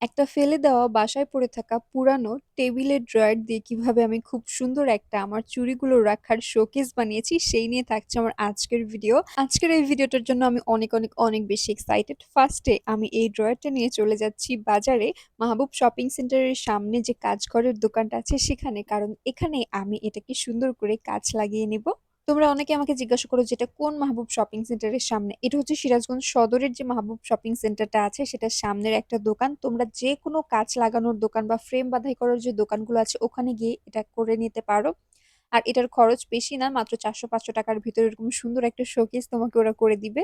একটা ফেলে দেওয়া বাসায় পড়ে থাকা পুরানো টেবিলের ড্রয়ার দিয়ে কিভাবে আমি খুব সুন্দর একটা আমার চুড়িগুলো রাখার শোকেস বানিয়েছি সেই নিয়ে থাকছে আমার আজকের ভিডিও। আজকের এই ভিডিওটার জন্য আমি অনেক অনেক অনেক বেশি এক্সাইটেড। ফার্স্টে আমি এই ড্রয়ারটা নিয়ে চলে যাচ্ছি বাজারে, মাহবুব শপিং সেন্টারের সামনে যে কাজঘরের দোকানটা আছে সেখানে, কারণ এখানে আমি এটাকে সুন্দর করে কাজ লাগিয়ে নিব। তোমরা অনেকে আমাকে জিজ্ঞাসা করো যেটা কোন মাহবুব শপিং সেন্টারের সামনে। এটা হচ্ছে সিরাজগঞ্জ সদরের যে মাহবুব শপিং সেন্টারটা আছে সেটার সামনের একটা দোকান। তোমরা যে কোনো কাঁচ লাগানোর দোকান বা ফ্রেম বাঁধাই করার যে দোকানগুলো আছে ওখানে গিয়ে এটা করে নিতে পারো। আর এটার খরচ বেশি না, মাত্র 400-500 টাকার ভিতরে এরকম সুন্দর একটা শোকেস তোমাকে ওরা করে দিবে।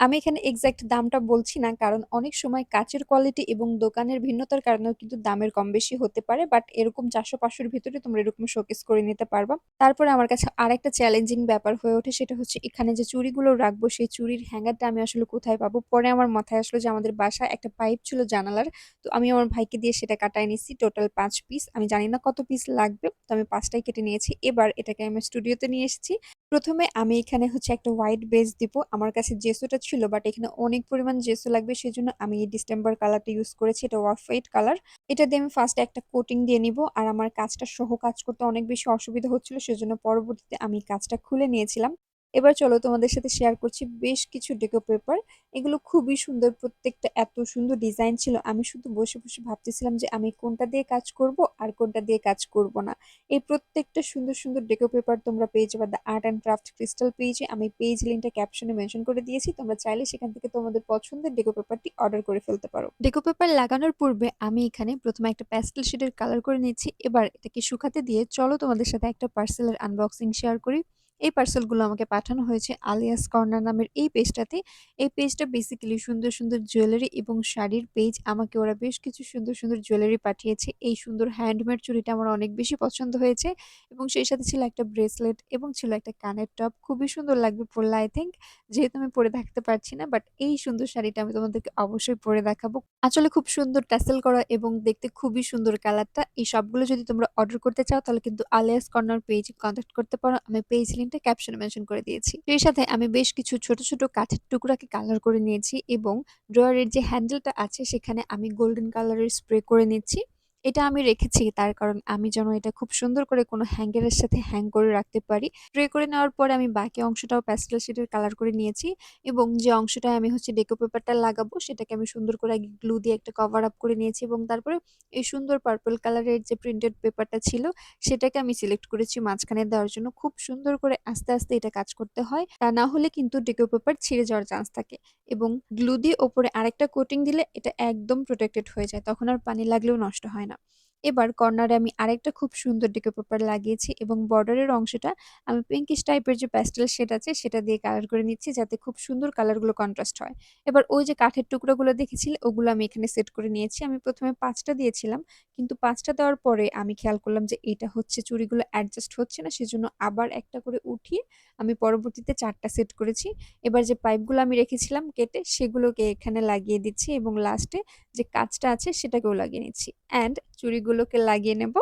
আমি এখানে এক্সাক্ট দামটা বলছি না, কারণ অনেক সময় কাচের কোয়ালিটি এবং দোকানের ভিন্নতার কারণেও কিন্তু দামের কম বেশি হতে পারে, বাট এরকম 400-500-র ভিতরে তোমরা এরকম শোকেস করে নিতে পারবা। তারপরে আমার কাছে আরেকটা চ্যালেঞ্জিং ব্যাপার হয়ে ওঠে, সেটা হচ্ছে এখানে যে চুড়িগুলো রাখবো সেই চুড়ির হ্যাঙ্গারটা আমি আসলে কোথায় পাবো। পরে আমার মাথায় আসলো যে আমাদের বাসায় একটা পাইপ ছিল জানালার, তো আমি আমার ভাইকে দিয়ে সেটা কাটায় নিচ্ছি। টোটাল 5 পিস, আমি জানি না কত পিস লাগবে, তো আমি 5টাই কেটে নিয়েছি। এবার এটাকে আমি স্টুডিওতে নিয়ে এসেছি। প্রথমে আমি এখানে হচ্ছে একটা হোয়াইট বেস দিব। আমার কাছে জেসোটা ছিল, বাট এখানে অনেক পরিমাণ জেসো লাগবে, সেজন্য আমি এই ডিসেম্বর কালারটা ইউজ করেছি। এটা অফ হোয়াইট কালার। এটা দিয়ে আমি ফার্স্টে একটা কোটিং দিয়ে নিব। আর আমার কাজটা সহ কাজ করতে অনেক বেশি অসুবিধা হচ্ছিল, সেজন্য পরবর্তীতে আমি কাজটা খুলে নিয়েছিলাম। এবার চলো তোমাদের সাথে শেয়ার করছি বেশ কিছু ডেকো পেপার। এগুলো খুবই সুন্দর, প্রত্যেকটা এত সুন্দর ডিজাইন ছিল। আমি শুধু বসে বসে ভাবতেছিলাম যে আমি কোনটা দিয়ে কাজ করব আর কোনটা দিয়ে কাজ করব না। এই প্রত্যেকটা সুন্দর সুন্দর ডেকো পেপার তোমরা পেয়ে যাবে the art and craft crystal পেজে। আমি পেজ লিঙ্কটা ক্যাপশনে মেনশন করে দিয়েছি, তোমরা চাইলে সেখান থেকে তোমাদের পছন্দের ডেকো পেপারটি অর্ডার করে ফেলতে পারো। ডেকো পেপার লাগানোর পূর্বে আমি এখানে প্রথমে একটা প্যাস্টেল শেডের কালার করে নিচ্ছি। এবার এটাকে শুকাতে দিয়ে চলো তোমাদের সাথে একটা পার্সেলের আনবক্সিং শেয়ার করি। এই পার্সেলগুলো আমাকে পাঠানো হয়েছে আলিয়াস কর্নার নামের এই পেজটাতে। এই পেজটা বেসিক্যালি সুন্দর সুন্দর জুয়েলারি এবং শাড়ির পেজ। আমাকে ওরা বেশ কিছু সুন্দর সুন্দর জুয়েলারি পাঠিয়েছে। এই সুন্দর হ্যান্ডমেড চুড়িটা আমার অনেক বেশি পছন্দ হয়েছে, এবং সেই সাথে ছিল একটা ব্রেসলেট এবং ছিল একটা কানের টপ। খুবই সুন্দর লাগবে পরলে আই থিঙ্ক, যেহেতু আমি পরে থাকতে পারছি না, বাট এই সুন্দর শাড়িটা আমি তোমাদেরকে অবশ্যই পরে দেখাবো। আসলে খুব সুন্দর ট্যাসেল করা এবং দেখতে খুবই সুন্দর কালারটা। এই সবগুলো যদি তোমরা অর্ডার করতে চাও তাহলে কিন্তু আলিয়াস কর্নার পেজে কন্ট্যাক্ট করতে পারো। আমি পেজ লিঙ্কটা ক্যাপশনে মেনশন করে দিয়েছি। সেই সাথে আমি বেশ কিছু ছোট ছোট কাঠের টুকরাকে কালার করে নিয়েছি, এবং ড্রয়ারের যে হ্যান্ডেলটা আছে সেখানে আমি গোল্ডেন কালারের স্প্রে করে নিচ্ছি। এটা আমি রেখেছি তার কারণ আমি যেন এটা খুব সুন্দর করে কোনো হ্যাঙ্গারের সাথে হ্যাং করে রাখতে পারি। স্প্রে করে নেওয়ার পরে আমি বাকি অংশটাও প্যাস্টেল শেডের কালার করে নিয়েছি, এবং যে অংশটায় আমি হচ্ছে ডেকো পেপারটা লাগাবো সেটাকে আমি সুন্দর করে আগে গ্লু দিয়ে একটা কভার আপ করে নিয়েছি, এবং তারপরে এই সুন্দর পার্পল কালারের যে প্রিন্টেড পেপারটা ছিল সেটাকে আমি সিলেক্ট করেছি মাঝখানে দেওয়ার জন্য। খুব সুন্দর করে আস্তে আস্তে এটা কাজ করতে হয়, তা না হলে কিন্তু ডেকো পেপার ছিঁড়ে যাওয়ার চান্স থাকে। এবং গ্লু দিয়ে ওপরে আরেকটা কোটিং দিলে এটা একদম প্রোটেক্টেড হয়ে যায়, তখন আর পানি লাগলেও নষ্ট হয় না। এবার কর্নারে আমি আরেকটা খুব সুন্দর ডেকো পেপার লাগিয়েছি, এবং বর্ডারের অংশটা আমি পিঙ্কিশ টাইপের যে প্যাস্টেল শেড আছে সেটা দিয়ে কালার করে নিচ্ছি, যাতে খুব সুন্দর কালারগুলো কন্ট্রাস্ট হয়। এবার ওই যে কাঠের টুকরোগুলো দেখেছিলে ওগুলো আমি এখানে সেট করে নিয়েছি। আমি প্রথমে 5টা দিয়েছিলাম, কিন্তু 5টা দেওয়ার পরে আমি খেয়াল করলাম যে এটা হচ্ছে চুড়িগুলো অ্যাডজাস্ট হচ্ছে না, সেজন্য আবার একটা করে উঠিয়ে আমি পরবর্তীতে 4টা সেট করেছি। এবার যে পাইপগুলো আমি রেখেছিলাম কেটে সেগুলোকে এখানে লাগিয়ে দিচ্ছি, এবং লাস্টে যে কাজটা আছে সেটাকেও লাগিয়ে নিচ্ছি, অ্যান্ড চুড়িগুলোকে লাগিয়ে নেব।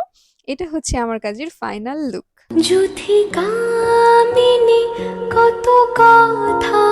এটা হচ্ছে আমার কাজের ফাইনাল লুক। যুথি কামিনী কত কথা